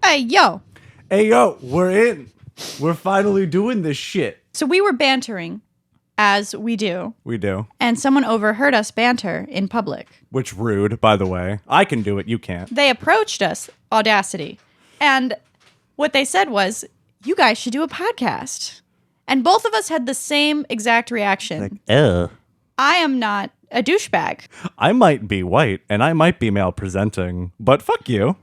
Hey, yo. Hey, yo, we're in. We're finally doing this shit. So we were bantering, as we do. We do. And someone overheard us banter in public. Which rude, by the way. I can do it, you can't. They approached us, Audacity. And what they said was, you guys should do a podcast. And both of us had the same exact reaction. Like, I am not a douchebag. I might be white, and I might be male presenting, but fuck you.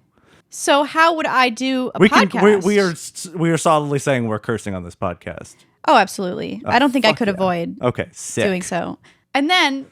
So how would I do a podcast? We are solidly saying we're cursing on this podcast. Oh, absolutely. I don't think I could yeah. avoid sick. doing so. And then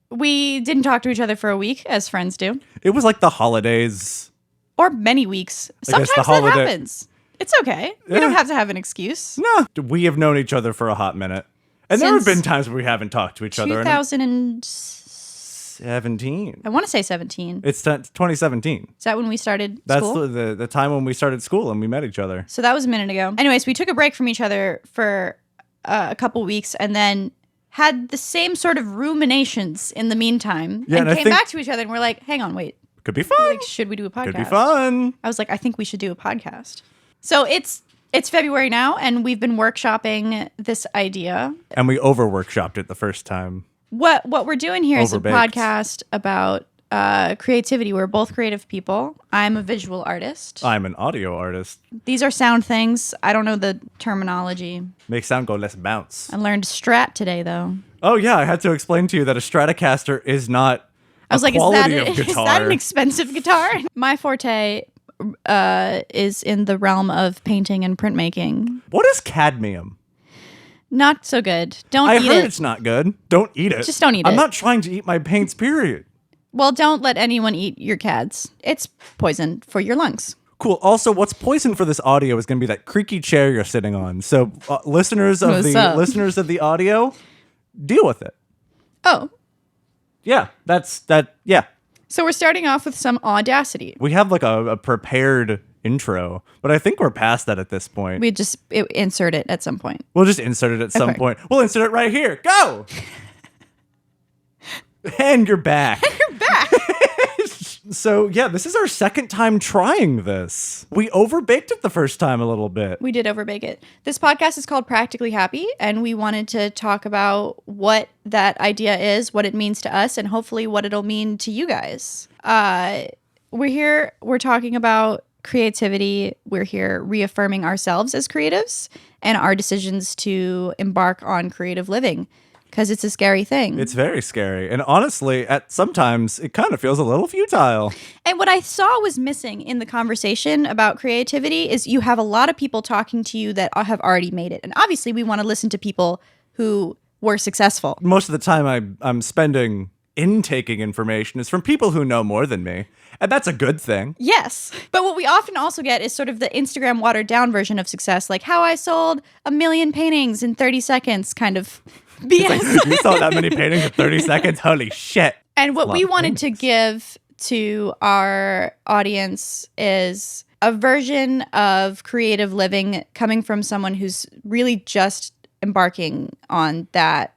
we didn't talk to each other for a week, as friends do. It was like the holidays. Or many weeks. Sometimes that happens. It's okay. Yeah. You don't have to have an excuse. No, we have known each other for a hot minute. And there have been times where we haven't talked to each other. 2017. I want to say 17. It's 2017. Is that when we started That's school? the time when we started school and we met each other. So that was a minute ago. Anyways, we took a break from each other for a couple weeks and then had the same sort of ruminations in the meantime. Yeah, and came back to each other and we're like, hang on, wait. Could be fun. Like, should we do a podcast? Could be fun. I was like, I think we should do a podcast. So it's February now, and we've been workshopping this idea. And we over-workshopped it the first time. What we're doing here is a Overbaked. podcast about creativity. We're both creative people. I'm a visual artist. I'm an audio artist. These are sound things. I don't know the terminology. Make sound go less bounce. I learned Strat today, though. Oh, yeah. I had to explain to you that a Stratocaster is not I was like, is quality that, of guitar. is that an expensive guitar? My forte is in the realm of painting and printmaking. What is cadmium? Not so good. Don't I eat heard it. it's not good. Don't eat it. Just don't eat I'm it. not trying to eat my paints, period. Well, don't let anyone eat your cads. It's poison for your lungs. Cool. Also, what's poison for this audio is going to be that creaky chair you're sitting on. So, listeners of the audio, deal with it. Oh. Yeah, yeah. So we're starting off with some audacity. We have like a prepared intro, but I think we're past that at this point. We just insert it at some point. We'll just insert it at some point. We'll insert it right here. Go! And you're back. You're back. So, yeah, this is our second time trying this. We overbaked it the first time a little bit. We did overbake it. This podcast is called Practically Happy, and we wanted to talk about what that idea is, what it means to us, and hopefully what it'll mean to you guys. We're talking about creativity. We're here reaffirming ourselves as creatives and our decisions to embark on creative living. Because it's a scary thing. It's very scary. And honestly, sometimes it kind of feels a little futile. And what I saw was missing in the conversation about creativity is you have a lot of people talking to you that have already made it. And obviously we want to listen to people who were successful. Most of the time I'm spending intaking information is from people who know more than me. And that's a good thing. Yes. But what we often also get is sort of the Instagram watered down version of success. Like how I sold 1 million paintings in 30 seconds kind of BS. Like, you saw that many paintings in 30 seconds? Holy shit. And what we wanted to give to our audience is a version of creative living coming from someone who's really just embarking on that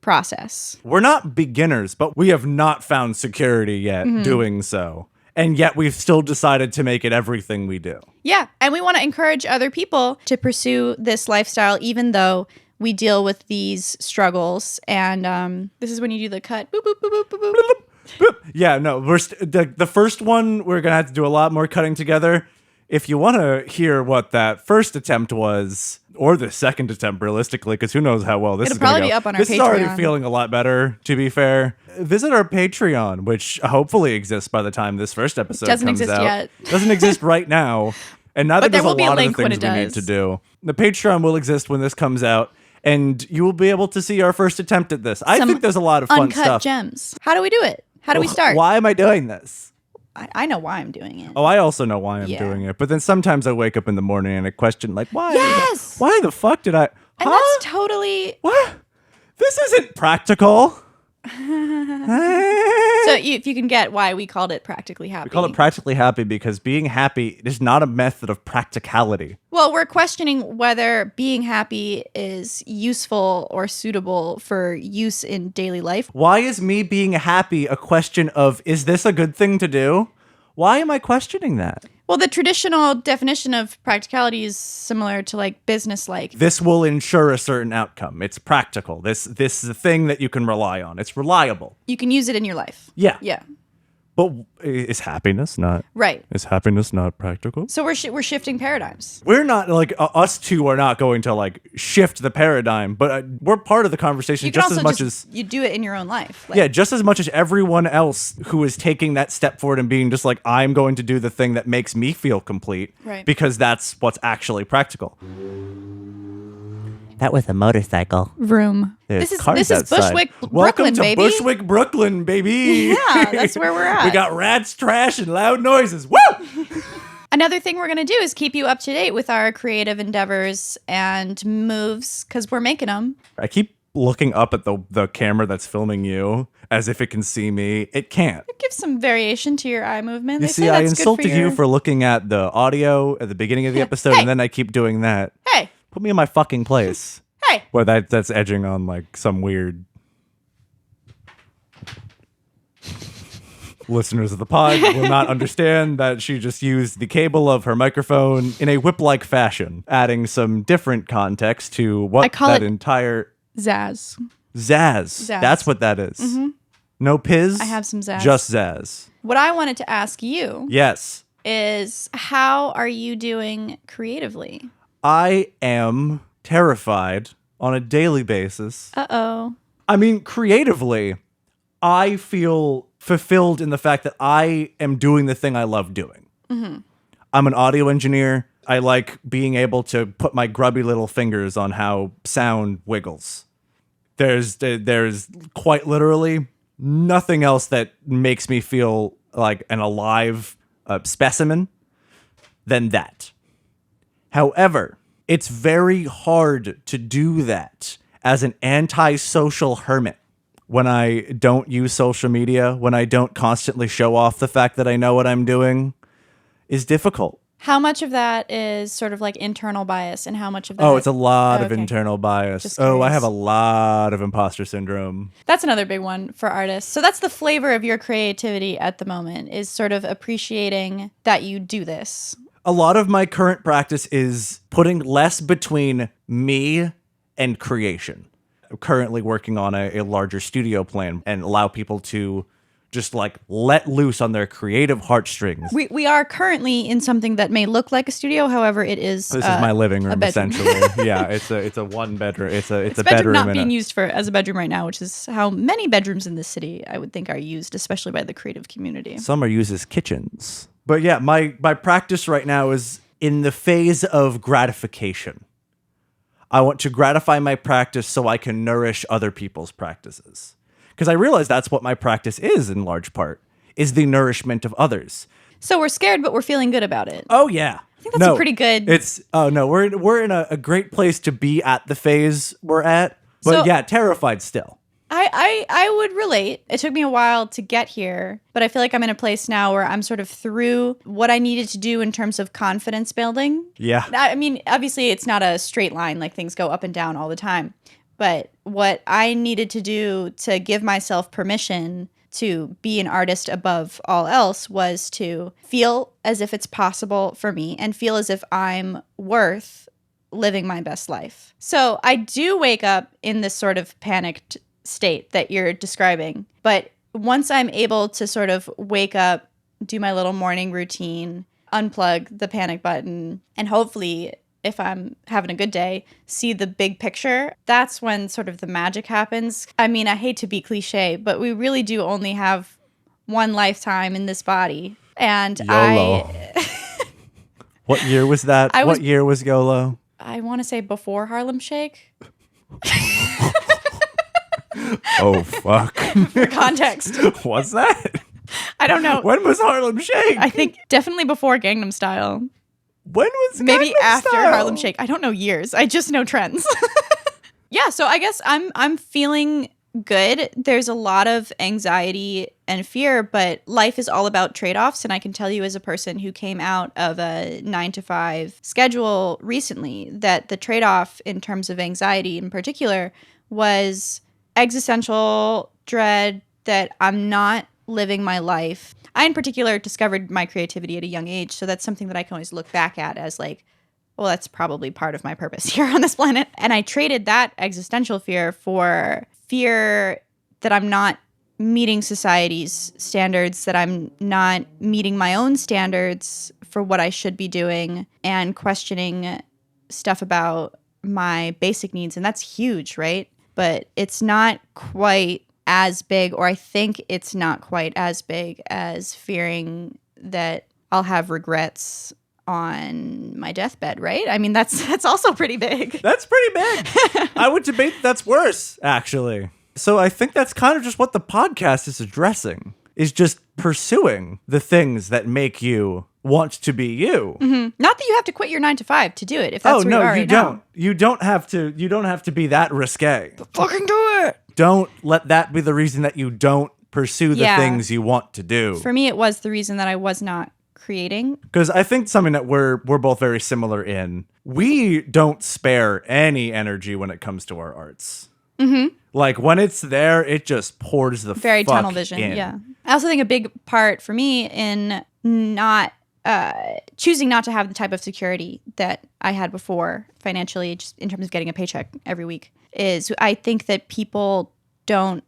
process. We're not beginners, but we have not found security yet doing so. And yet we've still decided to make it everything we do. Yeah. And we want to encourage other people to pursue this lifestyle, even though we deal with these struggles. And this is when you do the cut. Boop, boop, boop, boop, boop, boop. Boop. Yeah, no, the first one, we're going to have to do a lot more cutting together. If you want to hear what that first attempt was, or the second attempt, realistically, because who knows how well this is going to go. It'll probably be up on our This Patreon. is already feeling a lot better, to be fair. Visit our Patreon, which hopefully exists by the time this first episode Doesn't comes exist out. yet. Doesn't exist right now. And neither But there does a will be a lot of the link when things it we need does. to do. The Patreon will exist when this comes out, and you will be able to see our first attempt at this. I think there's a lot of fun Uncut stuff. gems. How do we do it? How do we start? Why am I doing this? I know why I'm doing it. Oh, I also know why I'm Yeah. doing it. But then sometimes I wake up in the morning and I question, like, why? Yes! Why the fuck did I? And that's totally... What? This isn't practical. So if you can get why we called it Practically Happy. We call it Practically Happy because being happy is not a method of practicality. Well, we're questioning whether being happy is useful or suitable for use in daily life. Why is me being happy a question of, is this a good thing to do? Why am I questioning that? Well, the traditional definition of practicality is similar to like business-like. This will ensure a certain outcome. It's practical. This is a thing that you can rely on. It's reliable. You can use it in your life. Yeah. Yeah. But is happiness not? Right. Is happiness not practical? So we're shifting paradigms. We're not like us two are not going to like shift the paradigm, but we're part of the conversation You can just also as much as you do it in your own life. Like, yeah, just as much as everyone else who is taking that step forward and being just like, I'm going to do the thing that makes me feel complete, Right. because that's what's actually practical. That was a motorcycle. Vroom. There's This cars is outside. Bushwick, Welcome Brooklyn, to baby. Bushwick, Brooklyn, baby. Yeah, that's where we're at. We got rats, trash, and loud noises. Woo! Another thing we're going to do is keep you up to date with our creative endeavors and moves because we're making them. I keep looking up at the camera that's filming you as if it can see me. It can't. Give some variation to your eye movement. You They see, say I that's good insulted for your... you for looking at the audio at the beginning of the episode, Hey. and then I keep doing that. Hey, Put me in my fucking place. hey. Where that's edging on like some weird listeners of the pod will not understand that she just used the cable of her microphone in a whip-like fashion, adding some different context to I what call that it- entire Zazz. zazz. That's what that is. No piz. I have some zazz. Just zazz. What I wanted to ask you Yes. is how are you doing creatively? I am terrified on a daily basis. Uh-oh. I mean, creatively, I feel fulfilled in the fact that I am doing the thing I love doing. I'm an audio engineer. I like being able to put my grubby little fingers on how sound wiggles. There's quite literally nothing else that makes me feel like an alive specimen than that. However, it's very hard to do that as an antisocial hermit when I don't use social media, when I don't constantly show off the fact that I know what I'm doing, is difficult. How much of that is sort of like internal bias and how much of that... Oh, it's a lot Oh, of okay. internal bias. Just Oh, I curious. have a lot of imposter syndrome. That's another big one for artists. So that's the flavor of your creativity at the moment is sort of appreciating that you do this. A lot of my current practice is putting less between me and creation. I'm currently working on a larger studio plan and allow people to just like let loose on their creative heartstrings. We are currently in something that may look like a studio, however, it is. This is my living room, bedroom. essentially. Yeah, it's a one bedroom. It's a It's bedroom not and being a, used as a bedroom right now, which is how many bedrooms in this city I would think are used, especially by the creative community. some are used as kitchens. But yeah, my practice right now is in the phase of gratification. I want to gratify my practice so I can nourish other people's practices. Because I realize that's what my practice is in large part, is the nourishment of others. So we're scared, but we're feeling good about it. Oh yeah. I think that's a pretty good- We're in a great place to be at the phase we're at. But So- yeah, terrified still. I would relate. It took me a while to get here, but I feel like I'm in a place now where I'm sort of through what I needed to do in terms of confidence building. Yeah. I mean, obviously, it's not a straight line, like things go up and down all the time. But what I needed to do to give myself permission to be an artist above all else was to feel as if it's possible for me and feel as if I'm worth living my best life. So I do wake up in this sort of panicked state that you're describing. But once I'm able to sort of wake up, do my little morning routine, unplug the panic button, and hopefully, if I'm having a good day, see the big picture, that's when sort of the magic happens. I mean, I hate to be cliche, but we really do only have one lifetime in this body. And YOLO. What year was that? What year was YOLO? I want to say before Harlem Shake. Oh, fuck. For context. What's that? I don't know. When was Harlem Shake? I think definitely before Gangnam Style. When was Maybe Gangnam after Style? Harlem Shake. I don't know years. I just know trends. Yeah, so I guess I'm feeling good. There's a lot of anxiety and fear, but life is all about trade-offs. And I can tell you as a person who came out of a 9-to-5 schedule recently that the trade-off in terms of anxiety in particular was existential dread that I'm not living my life. I, in particular, discovered my creativity at a young age. So that's something that I can always look back at as like, well, that's probably part of my purpose here on this planet. And I traded that existential fear for fear that I'm not meeting society's standards, that I'm not meeting my own standards for what I should be doing, and questioning stuff about my basic needs. And that's huge, right? But it's not quite as big, or I think it's not quite as big as fearing that I'll have regrets on my deathbed, right? I mean, that's also pretty big. That's pretty big. I would debate that's worse, actually. So I think that's kind of just what the podcast is addressing, is just pursuing the things that make you want to be you. Mm-hmm. Not that you have to quit your 9 to 5 to do it. If that's where you are right don't. now. You don't have to be that risque. Fucking do it. Don't let that be the reason that you don't pursue the things you want to do. For me, it was the reason that I was not creating. Because I think something that we're both very similar in, we don't spare any energy when it comes to our arts. Mm-hmm. Like when it's there, it just pours the very fuck tunnel vision. in. Yeah. I also think a big part for me in not choosing not to have the type of security that I had before financially, just in terms of getting a paycheck every week, is I think that people don't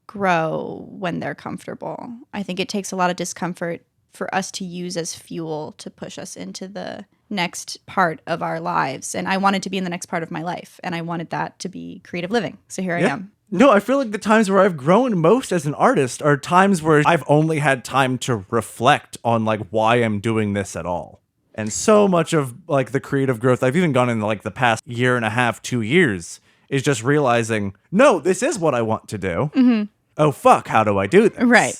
grow when they're comfortable. I think it takes a lot of discomfort for us to use as fuel to push us into the next part of our lives. And I wanted to be in the next part of my life, and I wanted that to be creative living. So here I am. No, I feel like the times where I've grown most as an artist are times where I've only had time to reflect on like why I'm doing this at all. And so much of like the creative growth I've even gone in like the past year and a half, 2 years is just realizing, no, this is what I want to do. Mm-hmm. Oh, fuck, how do I do this? Right.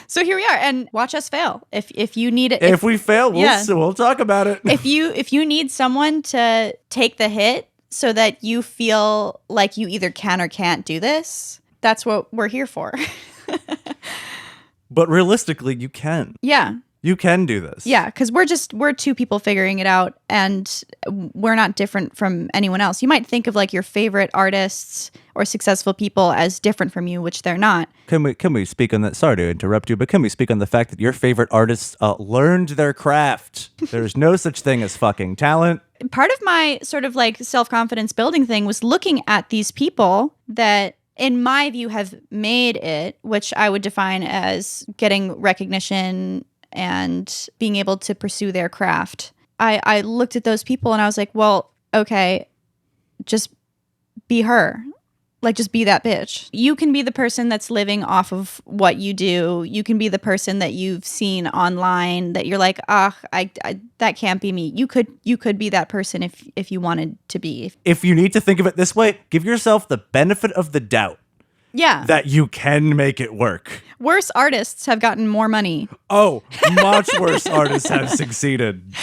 So here we are, and watch us fail. If you need it, if we fail, we'll talk about it. If you need someone to take the hit so that you feel like you either can or can't do this, that's what we're here for. But realistically, you can. Yeah. You can do this. Yeah, because we're two people figuring it out, and we're not different from anyone else. You might think of like your favorite artists or successful people as different from you, which they're not. Can we speak on that? Sorry to interrupt you, but can we speak on the fact that your favorite artists learned their craft? There's no such thing as fucking talent. Part of my sort of like self-confidence building thing was looking at these people that, in my view, have made it, which I would define as getting recognition and being able to pursue their craft. I looked at those people and I was like, well, okay, just be her. Like, just be that bitch. You can be the person that's living off of what you do. You can be the person that you've seen online that you're like, I that can't be me. You could be that person if you wanted to be. If you need to think of it this way, give yourself the benefit of the doubt. Yeah. That you can make it work. Worse artists have gotten more money. Oh, much worse artists have succeeded.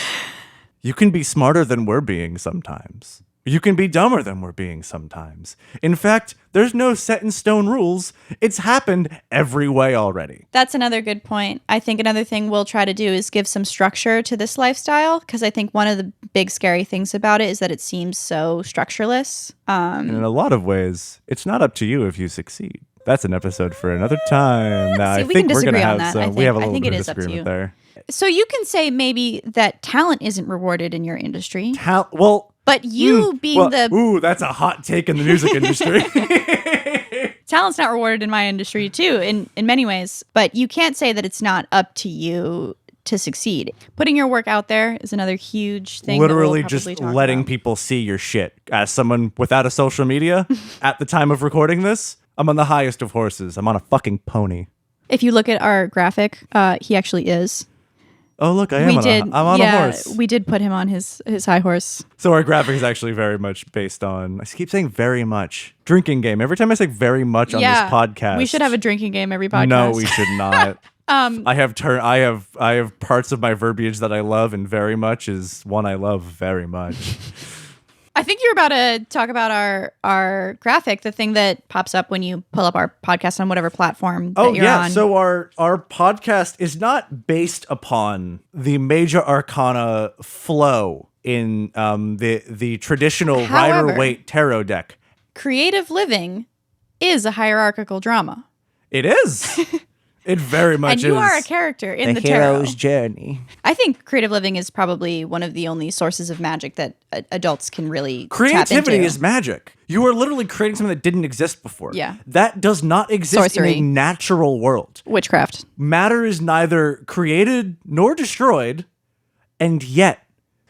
You can be smarter than we're being sometimes. You can be dumber than we're being sometimes. In fact, there's no set in stone rules. It's happened every way already. That's another good point. I think another thing we'll try to do is give some structure to this lifestyle, because I think one of the big scary things about it is that it seems so structureless. And in a lot of ways, it's not up to you if you succeed. That's an episode for another time. Now, I think we're going to have some. We have a little bit of disagreement there. So you can say maybe that talent isn't rewarded in your industry. But ooh, that's a hot take in the music industry. Talent's not rewarded in my industry too, in many ways. But you can't say that it's not up to you to succeed. Putting your work out there is another huge thing. Literally that we'll just letting people see your shit. As someone without a social media, at the time of recording this, I'm on the highest of horses. I'm on a fucking pony. If you look at our graphic, he actually is. Oh, look, I'm on a horse. We did put him on his high horse. So our graphic is actually very much based on, I keep saying very much, drinking game. Every time I say very much on this podcast. We should have a drinking game every podcast. No, we should not. I have parts of my verbiage that I love, and very much is one I love very much. I think you're about to talk about our graphic, the thing that pops up when you pull up our podcast on whatever platform that you're on. So our podcast is not based upon the major arcana flow in the traditional Rider-Waite tarot deck. Creative living is a hierarchical drama. It is. It very much is. And you are a character in the tarot. hero's journey. I think creative living is probably one of the only sources of magic that adults can really Creativity tap into. is magic. You are literally creating something that didn't exist before. Yeah. That does not exist Sorcery. in a natural world. Witchcraft. Matter is neither created nor destroyed, and yet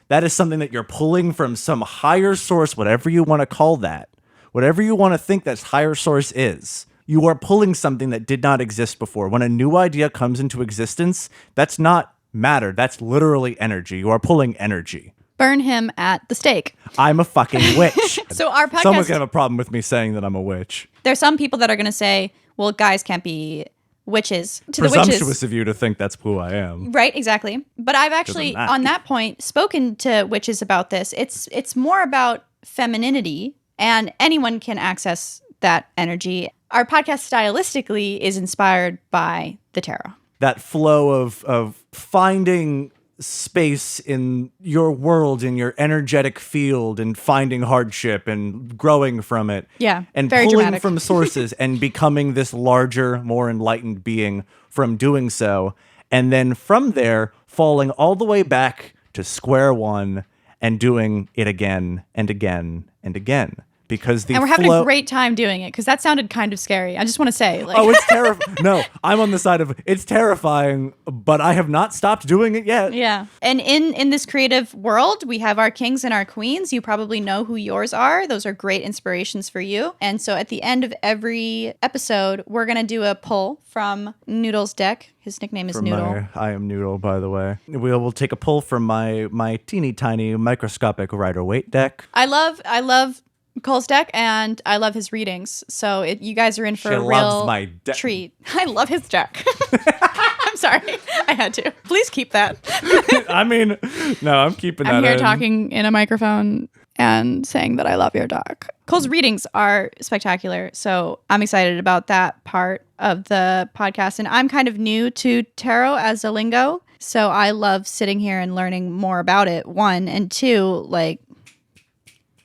that is something that you're pulling from some higher source, whatever you want to call that, whatever you want to think that higher source is. You are pulling something that did not exist before. When a new idea comes into existence, that's not matter. That's literally energy. You are pulling energy. Burn him at the stake. I'm a fucking witch. So our podcast... Someone's going to have a problem with me saying that I'm a witch. There's some people that are going to say, well, guys can't be witches. To the Presumptuous witches. of you to think that's who I am. Right, exactly. But I've actually, not. on that point, spoken to witches about this. It's more about femininity, and anyone can access that energy. Our podcast stylistically is inspired by the tarot. That flow of finding space in your world, in your energetic field, and finding hardship and growing from it. Yeah, And very pulling dramatic. from sources and becoming this larger, more enlightened being from doing so. And then from there, falling all the way back to square one and doing it again and again and again. Because the And we're having flow- a great time doing it, because that sounded kind of scary. I just want to say, like, Oh, it's terrifying. No, I'm on the side of it's terrifying, but I have not stopped doing it yet. yeah. And in this creative world, we have our kings and our queens. You probably know who yours are. Those are great inspirations for you. And so at the end of every episode, we're going to do a pull from Noodle's deck. His nickname is Noodle. I am Noodle, by the way. We'll take a pull from my teeny tiny microscopic Rider-Waite deck. I love Cole's deck, and I love his readings. So you guys are in for She a loves real my deck. treat. I love his deck. I'm sorry. I had to. Please keep that. I mean, no, I'm keeping that I'm here in. talking in a microphone and saying that I love your deck. Cole's readings are spectacular, so I'm excited about that part of the podcast. And I'm kind of new to tarot as a lingo, so I love sitting here and learning more about it, one. And two, like,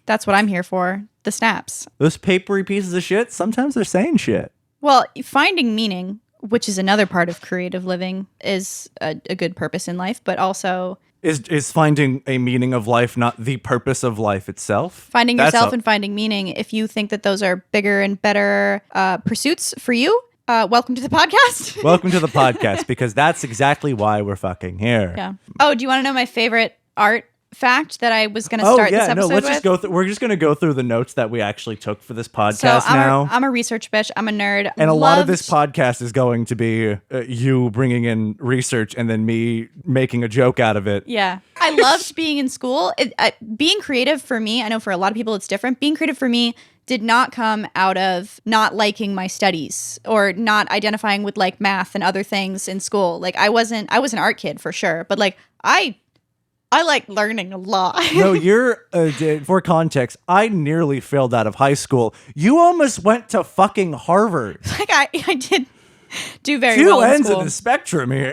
that's what I'm here for, the snaps. Those papery pieces of shit, sometimes they're saying shit. Well, finding meaning, which is another part of creative living, is a good purpose in life, but also Is finding a meaning of life not the purpose of life itself? finding That's yourself a- and finding meaning. If you think that those are bigger and better pursuits for you, welcome to the podcast. Welcome to the podcast, because that's exactly why we're fucking here. Yeah. Oh, do you want to know my favorite art fact that I was going to start this episode let's with? just go through. We're just going to go through the notes that we actually took for this So podcast now. I'm a research bitch. I'm a nerd. And a lot of this Loved- podcast is going to be you bringing in research and then me making a joke out of it. Yeah. I loved being in school. Being creative for me, I know for a lot of people it's different. Being creative for me did not come out of not liking my studies or not identifying with like math and other things in school. Like I was an art kid for sure, but like I like learning a lot. No, you're, for context, I nearly failed out of high school. You almost went to fucking Harvard. Like I did do very Two well in ends school. of the spectrum here.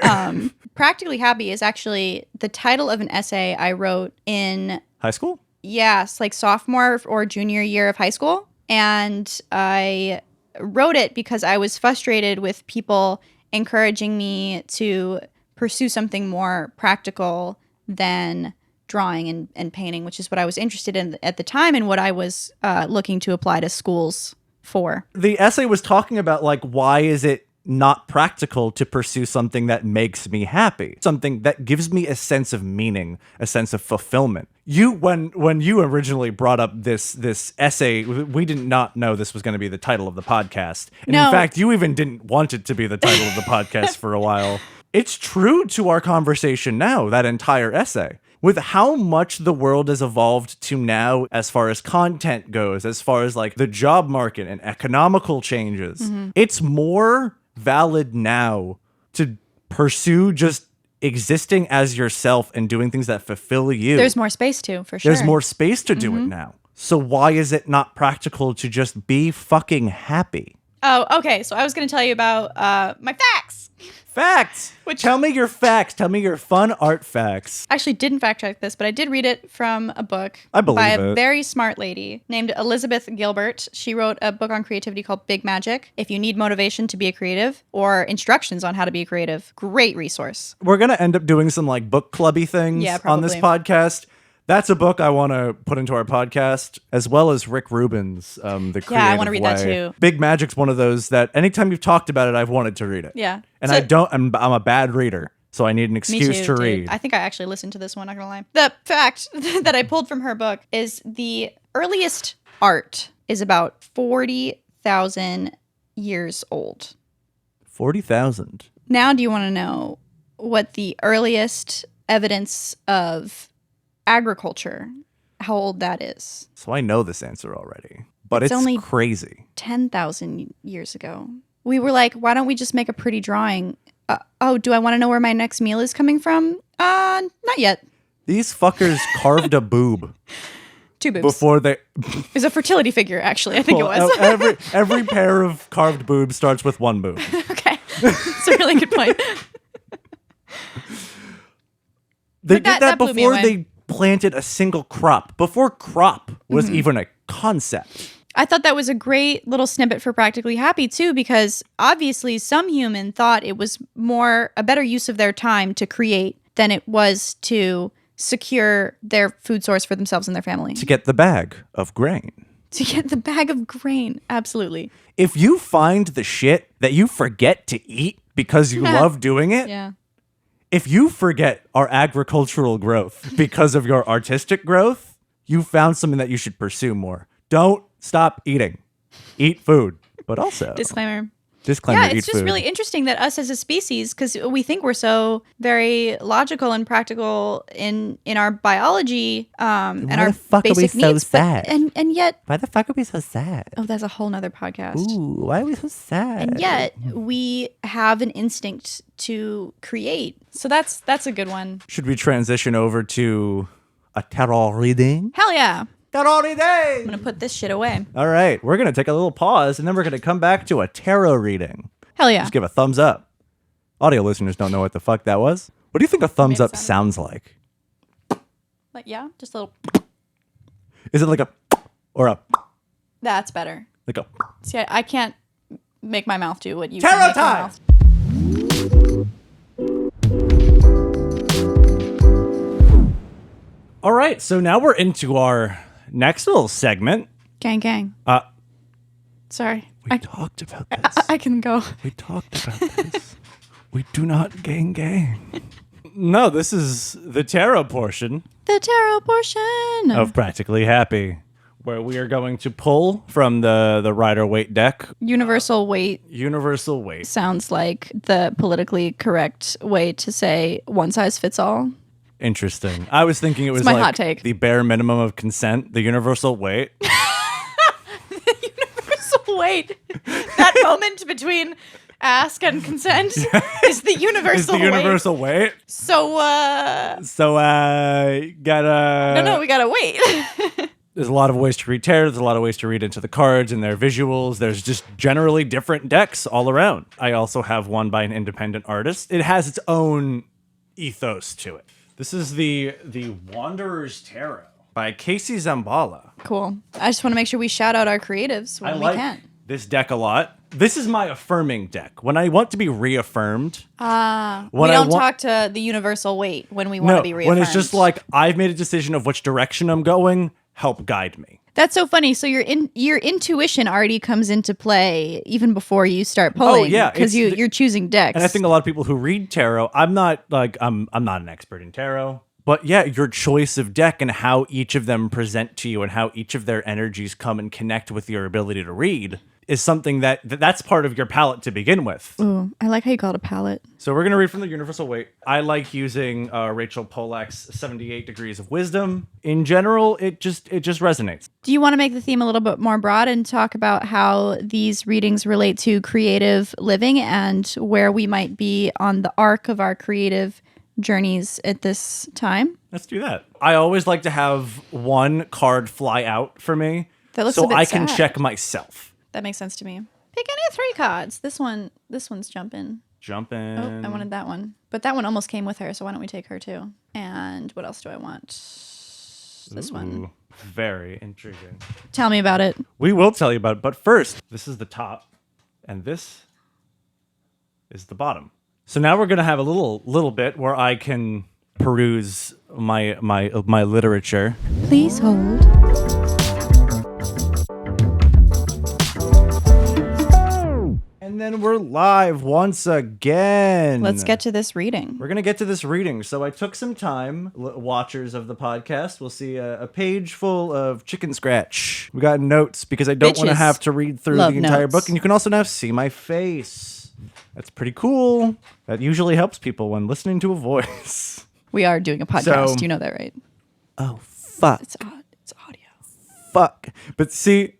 Practically Happy is actually the title of an essay I wrote in, High school? yes, like sophomore or junior year of high school. And I wrote it because I was frustrated with people encouraging me to pursue something more practical than drawing and painting, which is what I was interested in at the time and what I was looking to apply to schools for. The essay was talking about, like, why is it not practical to pursue something that makes me happy, something that gives me a sense of meaning, a sense of fulfillment. When you originally brought up this essay, we did not know this was going to be the title of the podcast. And No. in fact, you even didn't want it to be the title of the podcast for a while. It's true to our conversation now, that entire essay. With how much the world has evolved to now as far as content goes, as far as like the job market and economical changes, it's more valid now to pursue just existing as yourself and doing things that fulfill you. There's more space too, for sure. There's more space to do it now. So why is it not practical to just be fucking happy? Oh, okay. So I was going to tell you about my facts. Facts. Tell me your facts. Tell me your fun art facts. I actually didn't fact check this, but I did read it from a book I believe by a it. very smart lady named Elizabeth Gilbert. She wrote a book on creativity called Big Magic. If you need motivation to be a creative or instructions on how to be a creative, great resource. We're going to end up doing some like book clubby things on this podcast. That's a book I want to put into our podcast, as well as Rick Rubin's The Creative Way. Yeah, I want to read that too. Big Magic's one of those that anytime you've talked about it, I've wanted to read it. Yeah. And I'm a bad reader, so I need an excuse to read. I think I actually listened to this one, not gonna lie. The fact that I pulled from her book is the earliest art is about 40,000 years old. 40,000. Now, do you want to know what the earliest evidence of agriculture, how old that is? So I know this answer already, but it's only crazy. 10,000 years ago. We were like, why don't we just make a pretty drawing? Do I want to know where my next meal is coming from? Not yet. These fuckers carved a boob. 2 boobs. Before they... It was a fertility figure, actually. I think it was. every pair of carved boobs starts with 1 boob. Okay. That's a really good point. They did that blew me before away. they planted a single crop. Before crop was even a concept. I thought that was a great little snippet for Practically Happy, too, because obviously some human thought it was a better use of their time to create than it was to secure their food source for themselves and their family. To get the bag of grain. To get the bag of grain. Absolutely. If you find the shit that you forget to eat because you love doing it, Yeah. if you forget our agricultural growth because of your artistic growth, you found something that you should pursue more. Don't stop eating. Eat food, but also... Disclaimer. Yeah, it's just really interesting that us as a species, because we think we're so very logical and practical in our biology and our basic needs. Sad? And yet... Why the fuck are we so sad? Oh, that's a whole nother podcast. Ooh, why are we so sad? And yet, we have an instinct to create. So that's a good one. Should we transition over to a tarot reading? Hell yeah. Tarot reading! I'm going to put this shit away. All right, we're going to take a little pause, and then we're going to come back to a tarot reading. Hell yeah. Just give a thumbs up. Audio listeners don't know what the fuck that was. What do you think a thumbs up sounds like? Like, yeah, just a little... Is it like a or a... That's better. Like a... See, I can't make my mouth do what you Tarot can make time! All right, so now we're into our next little segment. Gang. Sorry. We talked about this. I can go. We talked about this. We do not gang. No, this is the tarot portion. The tarot portion of Practically Happy, where we are going to pull from the Rider-Waite deck. Universal weight Universal weight. sounds like the politically correct way to say one size fits all. Interesting. I was thinking it was my like hot take. the bare minimum of consent, the universal weight. Universal weight. That moment between ask and consent is the universal Is the universal weight. So, gotta... No, we gotta wait. There's a lot of ways to read tarot. There's a lot of ways to read into the cards and their visuals. There's just generally different decks all around. I also have one by an independent artist. It has its own ethos to it. This is the Wanderer's Tarot by Casey Zambala. Cool. I just want to make sure we shout out our creatives when we can. This deck a lot. This is my affirming deck. When I want to be reaffirmed. We don't talk to the universal weight when we want to be reaffirmed. When it's just like, I've made a decision of which direction I'm going, help guide me. That's so funny. So your intuition already comes into play even before you start pulling. Oh yeah, because you're choosing decks. And I think a lot of people who read tarot, I'm not an expert in tarot, but yeah, your choice of deck and how each of them present to you and how each of their energies come and connect with your ability to read is something that's part of your palette to begin with. Ooh, I like how you call it a palette. So we're going to read from the Universal Weight. I like using Rachel Pollack's 78 Degrees of Wisdom. In general, it just resonates. Do you want to make the theme a little bit more broad and talk about how these readings relate to creative living and where we might be on the arc of our creative journeys at this time? Let's do that. I always like to have one card fly out for me That looks so a bit I can sad. check myself. That makes sense to me. Pick any 3 cards. This one's jumping. Jumping. Oh, I wanted that one. But that one almost came with her, so why don't we take her too? And what else do I want? This one. Very intriguing. Tell me about it. We will tell you about it, but first, this is the top, and this is the bottom. So now we're gonna have a little bit where I can peruse my literature. Please hold. And then we're live once again. Let's get to this reading. We're going to get to this reading. So I took some time. Watchers of the podcast will see a page full of chicken scratch. We got notes because I don't want to have to read through the entire book. And you can also now see my face. That's pretty cool. That usually helps people when listening to a voice. We are doing a podcast. You know that, right? Oh, fuck. It's audio. Fuck. But see,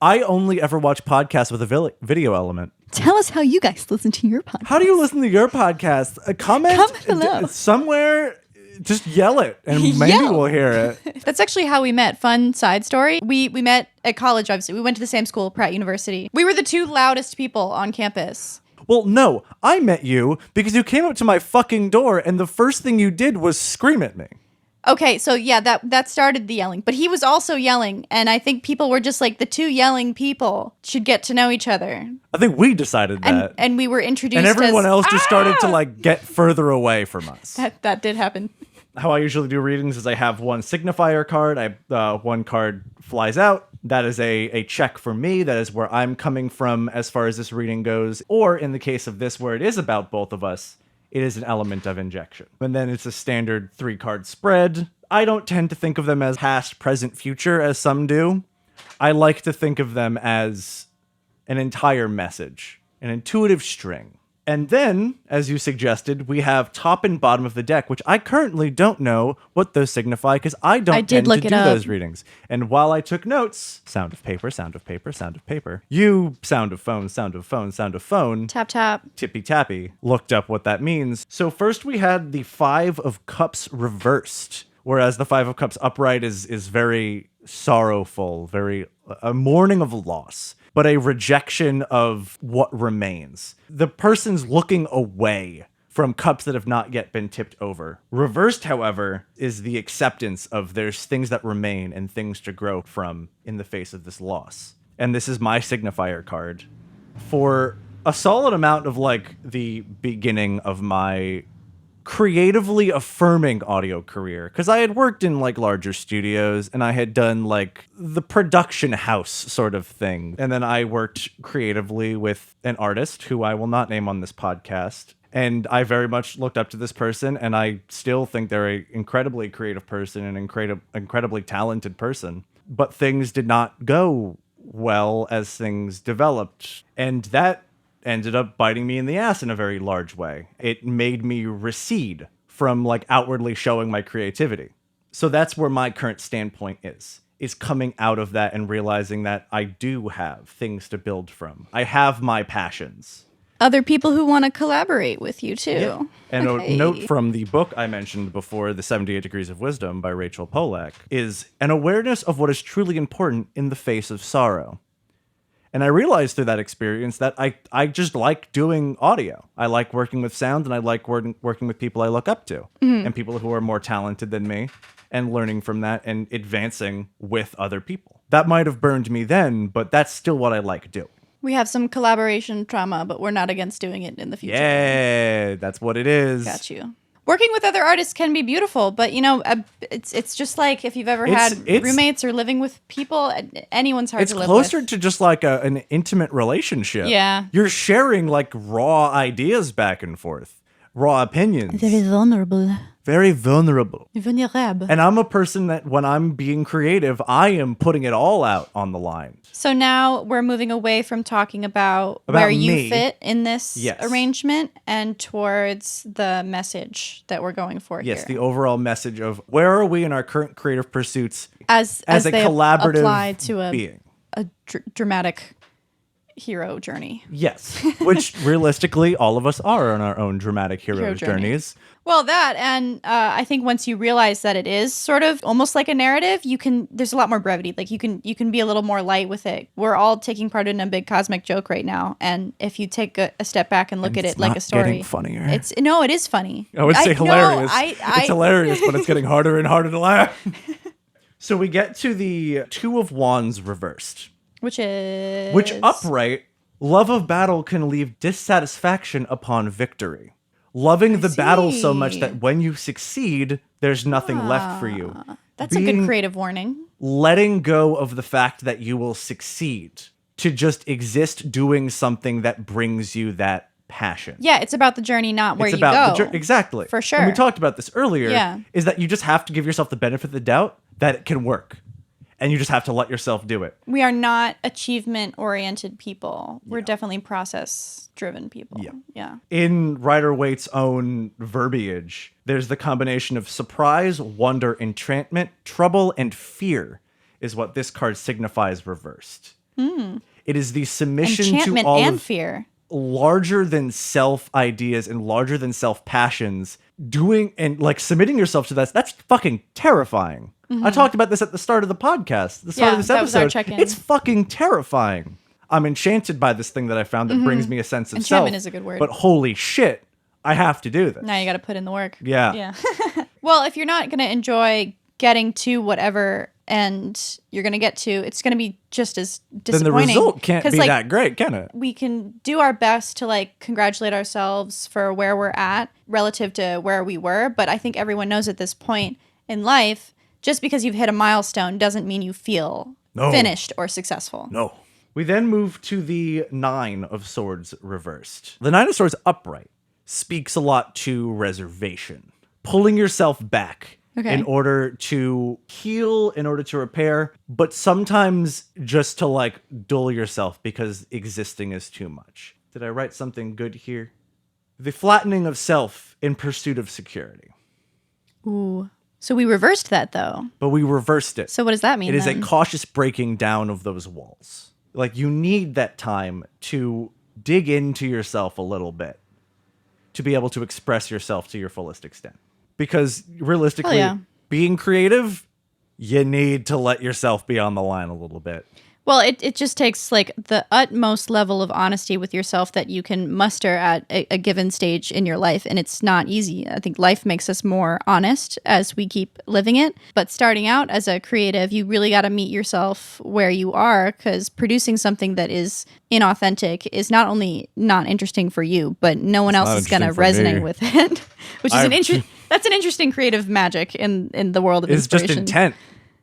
I only ever watch podcasts with a video element. Tell us how you guys listen to your podcast. How do you listen to your podcast? Comment below. Somewhere. Just yell it, and maybe we'll hear it. That's actually how we met. Fun side story. We met at college, obviously. We went to the same school, Pratt University. We were the 2 loudest people on campus. Well, no, I met you because you came up to my fucking door, and the first thing you did was scream at me. Okay, so yeah, that started the yelling. But he was also yelling, and I think people were just like, the 2 yelling people should get to know each other. I think we decided that. And we were introduced and everyone as, else just started to like get further away from us. That did happen. How I usually do readings is I have one signifier card. One card flies out. That is a check for me. That is where I'm coming from as far as this reading goes. Or in the case of this, where it is about both of us, it is an element of injection. And then it's a standard 3-card spread. I don't tend to think of them as past, present, future, as some do. I like to think of them as an entire message, an intuitive string. And then, as you suggested, we have top and bottom of the deck, which I currently don't know what those signify because I don't tend to do those readings. And while I took notes, sound of paper, sound of paper, sound of paper, you sound of phone, sound of phone, sound of phone, tap, tap, tippy tappy, looked up what that means. So first we had the 5 of Cups reversed, whereas the 5 of Cups upright is very sorrowful, very a mourning of loss, but a rejection of what remains. The person's looking away from cups that have not yet been tipped over. Reversed, however, is the acceptance of there's things that remain and things to grow from in the face of this loss. And this is my signifier card for a solid amount of like the beginning of my creatively affirming audio career, because I had worked in like larger studios and I had done like the production house sort of thing, and then I worked creatively with an artist who I will not name on this podcast, and I very much looked up to this person, and I still think they're an incredibly creative person and incredibly talented person, but things did not go well as things developed, and that ended up biting me in the ass in a very large way. It made me recede from like outwardly showing my creativity. So that's where my current standpoint is coming out of that and realizing that I do have things to build from. I have my passions. Other people who want to collaborate with you too. Yeah. And a note from the book I mentioned before, The 78 Degrees of Wisdom by Rachel Pollack, is an awareness of what is truly important in the face of sorrow. And I realized through that experience that I just like doing audio. I like working with sound, and I like working with people I look up to, and people who are more talented than me, and learning from that and advancing with other people. That might have burned me then, but that's still what I like doing. We have some collaboration trauma, but we're not against doing it in the future. Yeah, that's what it is. Got you. Working with other artists can be beautiful, but you know, it's just like if you've ever had roommates or living with people, anyone's hard to live with. It's closer to just like an intimate relationship. Yeah. You're sharing like raw ideas back and forth, raw opinions. Very vulnerable. Very vulnerable. Vulnerable. And I'm a person that when I'm being creative, I am putting it all out on the line. So now we're moving away from talking about where you fit in this arrangement and towards the message that we're going for here. Yes, the overall message of where are we in our current creative pursuits as a they collaborative apply to being. a dramatic hero journey. Yes, which realistically, all of us are on our own dramatic hero's journeys. Well, that, and I think once you realize that it is sort of almost like a narrative, there's a lot more brevity. Like you can be a little more light with it. We're all taking part in a big cosmic joke right now, and if you take a step back and look at it like a story, getting funnier. It is funny. I would say hilarious. No, it's hilarious, but it's getting harder and harder to laugh. So we get to the Two of Wands reversed, which upright, love of battle can leave dissatisfaction upon victory. Loving the battle so much that when you succeed, there's nothing left for you. That's a good creative warning. Letting go of the fact that you will succeed to just exist doing something that brings you that passion. Yeah, it's about the journey, not where you go. Exactly. For sure. And we talked about this earlier, is that you just have to give yourself the benefit of the doubt that it can work. And you just have to let yourself do it. We are not achievement-oriented people. We're definitely process-driven people. Yeah. In Rider-Waite's own verbiage, there's the combination of surprise, wonder, enchantment, trouble, and fear is what this card signifies reversed. It is the submission enchantment to all and of fear. Larger than self ideas and larger than self passions. Doing and like submitting yourself to that's fucking terrifying. I talked about this at the start of the podcast, the start of this episode. Was our check-in. It's fucking terrifying. I'm enchanted by this thing that I found that brings me a sense of Enchantment self. is a good word. But holy shit, I have to do this. Now you got to put in the work. Yeah. Well, if you're not going to enjoy getting to whatever and you're going to get to, it's going to be just as disappointing. Then the result can't be that great, can it? We can do our best to like congratulate ourselves for where we're at relative to where we were. But I think everyone knows at this point in life, just because you've hit a milestone doesn't mean you feel finished or successful. No. We then move to the Nine of Swords reversed. The Nine of Swords upright speaks a lot to reservation. Pulling yourself back in order to heal, in order to repair, but sometimes just to like dull yourself because existing is too much. Did I write something good here? The flattening of self in pursuit of security. Ooh. So we reversed that, though. But we reversed it. So what does that mean, It is a cautious breaking down of those walls. Like, you need that time to dig into yourself a little bit to be able to express yourself to your fullest extent. Because, realistically, being creative, you need to let yourself be on the line a little bit. Well, it just takes like the utmost level of honesty with yourself that you can muster at a given stage in your life. And it's not easy. I think life makes us more honest as we keep living it. But starting out as a creative, you really got to meet yourself where you are, because producing something that is inauthentic is not only not interesting for you, but no one else is going to resonate with it, which is that's an interesting creative magic in the world of inspiration. It's just intent.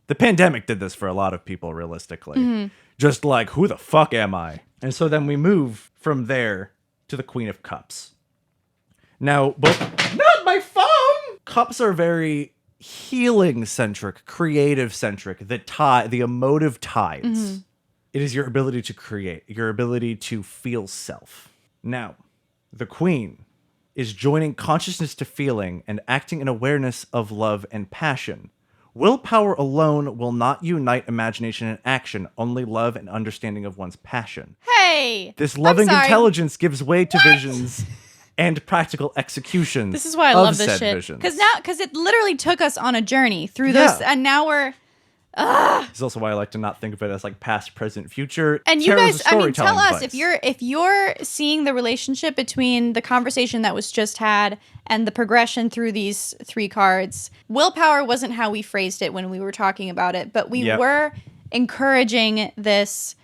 The pandemic did this for a lot of people, realistically. Just like, who the fuck am I? And so then we move from there to the Queen of Cups. Not my phone! Cups are very healing-centric, creative-centric, the emotive tides. It is your ability to create, your ability to feel self. Now, the Queen is joining consciousness to feeling and acting in awareness of love and passion. Willpower alone will not unite imagination and action, only love and understanding of one's passion. Hey! This loving intelligence gives way to visions and practical executions. This is why I love this shit. Because it literally took us on a journey through those, and now we're... This is also why I like to not think of it as like past, present, future. And you guys, I mean, tell us if you're seeing the relationship between the conversation that was just had and the progression through these three cards. Willpower wasn't how we phrased it when we were talking about it, but we were encouraging this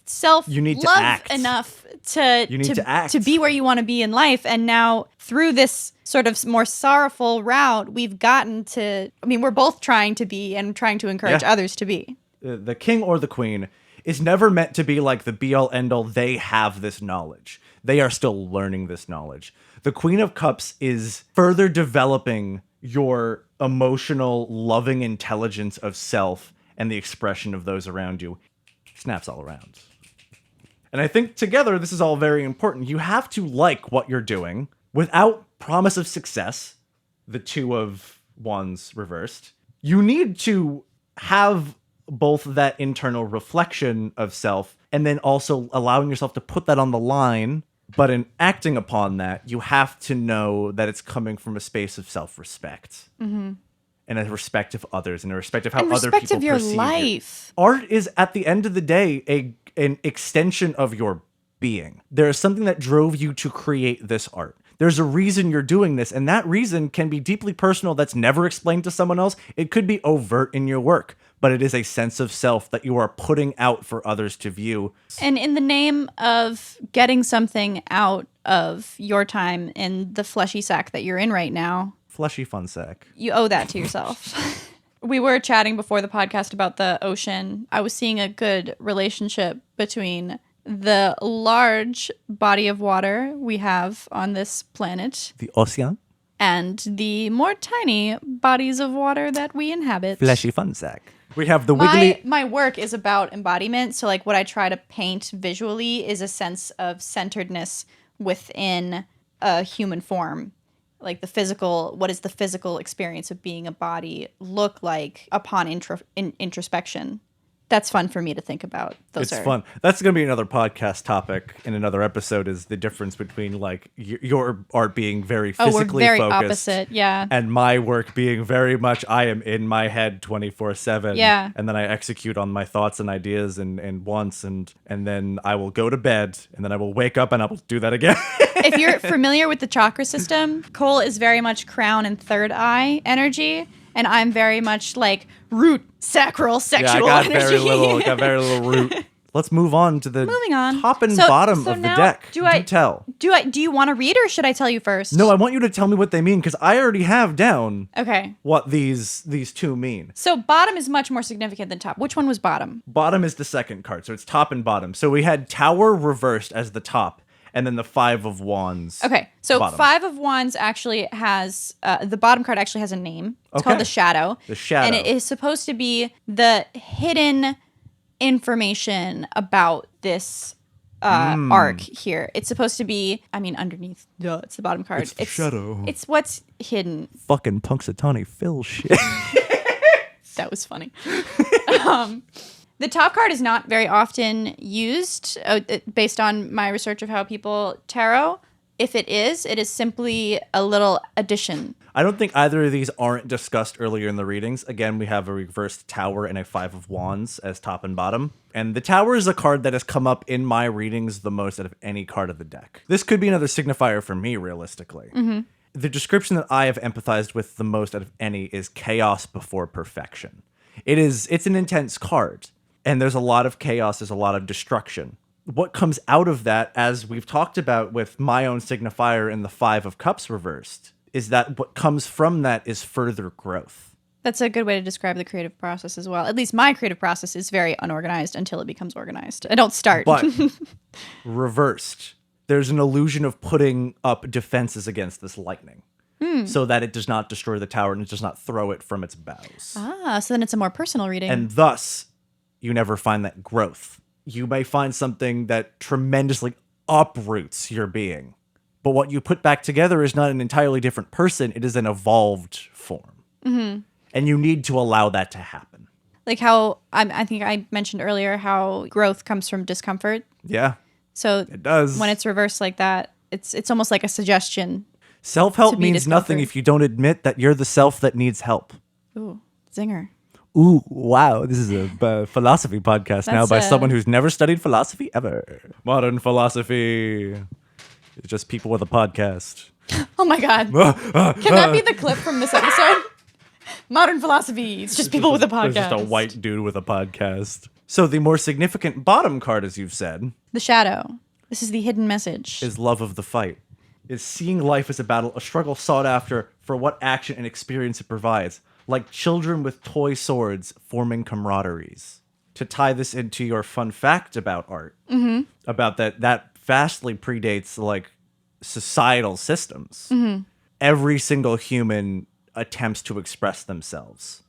self-love enough to be where you want to be in life. And now through this sort of more sorrowful route, we've gotten to, I mean, we're both trying to be and trying to encourage others to be. The king or the queen is never meant to be like the be-all, end-all. They have this knowledge. They are still learning this knowledge. The Queen of Cups is further developing your emotional, loving intelligence of self and the expression of those around you. Snaps all around. And I think together, this is all very important. You have to like what you're doing without promise of success, the Two of Wands reversed. You need to have both that internal reflection of self and then also allowing yourself to put that on the line. But in acting upon that, you have to know that it's coming from a space of self-respect. And a respect of others and a respect of how other respect people of your perceive life. you. Art is, at the end of the day, an extension of your being. There is something that drove you to create this art. There's a reason you're doing this, and that reason can be deeply personal that's never explained to someone else. It could be overt in your work, but it is a sense of self that you are putting out for others to view. And in the name of getting something out of your time in the fleshy sack that you're in right now, Fleshy fun sack. you owe that to yourself. We were chatting before the podcast about the ocean. I was seeing a good relationship between the large body of water we have on this planet The ocean. and the more tiny bodies of water that we inhabit. Fleshy fun sack. We have the wiggly... My work is about embodiment. So like what I try to paint visually is a sense of centeredness within a human form. Like the physical, what does the physical experience of being a body look like upon introspection? That's fun for me to think about. It's fun. That's going to be another podcast topic in another episode, is the difference between like your art being very physically we're very focused. opposite, yeah. And my work being very much, I am in my head 24/7. Yeah. And then I execute on my thoughts and ideas and wants, and then I will go to bed, and then I will wake up and I will do that again. If you're familiar with the chakra system, Cole is very much crown and third eye energy. And I'm very much like root, sacral, sexual I got energy. got very little root. Let's move on to the Moving on. top and bottom of the now, deck. Do tell. Do you want to read, or should I tell you first? No, I want you to tell me what they mean, because I already have down Okay. what these two mean. So bottom is much more significant than top. Which one was bottom? Bottom is the second card, so it's top and bottom. So we had Tower reversed as the top, and then the Five of Wands. Okay, so bottom. Five of Wands actually has, the bottom card actually has a name. It's Okay. called the Shadow. The Shadow. And it is supposed to be the hidden information about this arc here. It's supposed to be, I mean, underneath, it's the bottom card. It's the shadow. It's what's hidden. Fucking Punxsutawney Phil shit. That was funny. The top card is not very often used based on my research of how people tarot. If it is simply a little addition. I don't think either of these aren't discussed earlier in the readings. Again, we have a reversed Tower and a Five of Wands as top and bottom. And the Tower is a card that has come up in my readings the most out of any card of the deck. This could be another signifier for me, realistically. Mm-hmm. The description that I have empathized with the most out of any is chaos before perfection. It's an intense card. And there's a lot of chaos, there's a lot of destruction. What comes out of that, as we've talked about with my own signifier in the Five of Cups reversed, is that what comes from that is further growth. That's a good way to describe the creative process as well. At least my creative process is very unorganized until it becomes organized. I don't start. But reversed, there's an illusion of putting up defenses against this lightning so that it does not destroy the tower and it does not throw it from its boughs. So then it's a more personal reading. And thus, you never find that growth. You may find something that tremendously uproots your being. But what you put back together is not an entirely different person. It is an evolved form. Mm-hmm. And you need to allow that to happen. Like how, I think I mentioned earlier, how growth comes from discomfort. Yeah, So it does. when it's reversed like that, it's almost like a suggestion. Self-help to be means nothing discomfort. if you don't admit that you're the self that needs help. Ooh, zinger. Ooh, wow. This is a philosophy podcast now by That's someone who's never studied philosophy ever. Modern philosophy. It's just people with a podcast. Oh my God. Can that be the clip from this episode? Modern philosophy. It's just people with a podcast. It's just a white dude with a podcast. So the more significant bottom card, as you've said, The Shadow. This is the hidden message. is love of the fight. Is seeing life as a battle, a struggle sought after for what action and experience it provides. Like children with toy swords forming camaraderies. To tie this into your fun fact about art, about that vastly predates like societal systems. Every single human attempts to express themselves.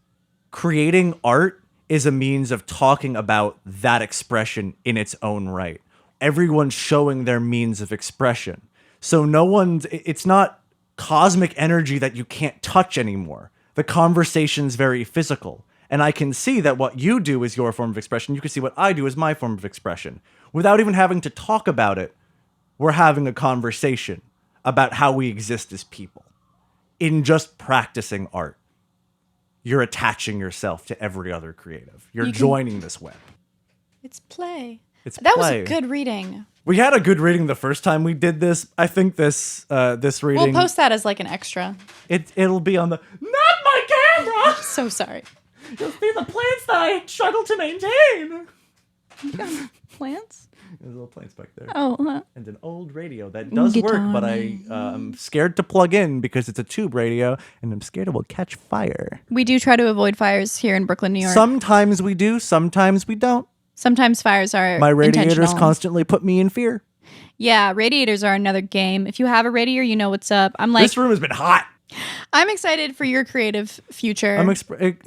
Creating art is a means of talking about that expression in its own right. Everyone's showing their means of expression. So it's not cosmic energy that you can't touch anymore. The conversation's very physical. And I can see that what you do is your form of expression. You can see what I do is my form of expression. Without even having to talk about it, we're having a conversation about how we exist as people. In just practicing art, you're attaching yourself to every other creative. You're joining this web. It's play. That was a good reading. We had a good reading the first time we did this. I think this reading... We'll post that as like an extra. It'll be on the... Not my camera! So sorry. You'll see the plants that I struggle to maintain. You got plants? There's little plants back there. Oh. And an old radio that does work, but I'm scared to plug in because it's a tube radio, and I'm scared it will catch fire. We do try to avoid fires here in Brooklyn, New York. Sometimes we do, sometimes we don't. Sometimes fires are My radiators intentional. constantly put me in fear. Yeah, radiators are another game. If you have a radiator, you know what's up. I'm like, this room has been hot. I'm excited for your creative future. I'm expecting.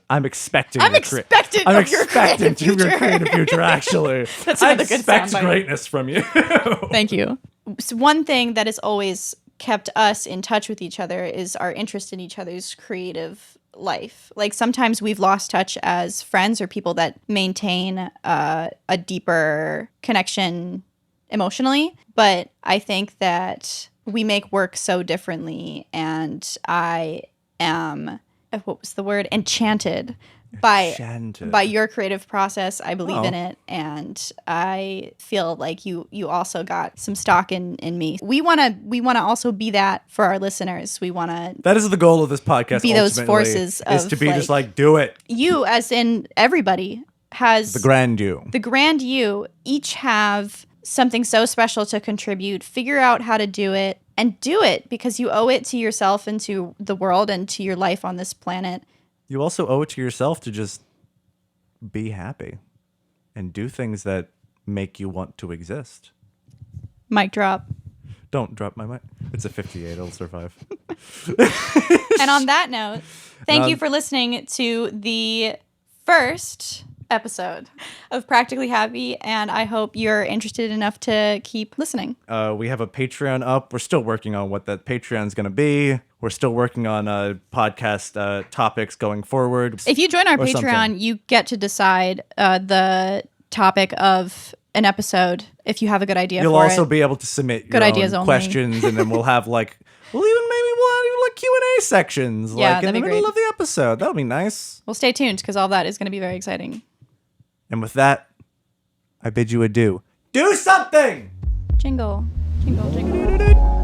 I'm expectant I'm of your creative expectant of your creative future. Actually, That's I another good expect soundbite. greatness from you. Thank you. So one thing that has always kept us in touch with each other is our interest in each other's creative life. Like sometimes we've lost touch as friends or people that maintain a deeper connection emotionally, but I think that we make work so differently, and I am, what was the word? Enchanted by your creative process. I believe in it, and I feel like you also got some stock in me. We want to also be that for our listeners. We want to. That is the goal of this podcast. Be those forces is of, to be like, just like, do it. You, as in everybody, has The grand you. The grand you each have something so special to contribute. Figure out how to do it and do it, because you owe it to yourself and to the world and to your life on this planet. You also owe it to yourself to just be happy and do things that make you want to exist. Mic drop. Don't drop my mic. It's a 58. It'll survive. And on that note, thank you for listening to the first episode of Practically Happy, and I hope you're interested enough to keep listening. We have a Patreon up. We're still working on what that Patreon's going to be. We're still working on podcast topics going forward. If you join our Patreon, something. you get to decide the topic of an episode if you have a good idea You'll for also it. be able to submit your Good ideas own only. questions, and then we'll have we'll have like Q&A sections Yeah, like in that'd the be middle great. of the episode. That'll be nice. Well, stay tuned, because all that is going to be very exciting. And with that, I bid you adieu. Do something! Jingle, jingle, jingle.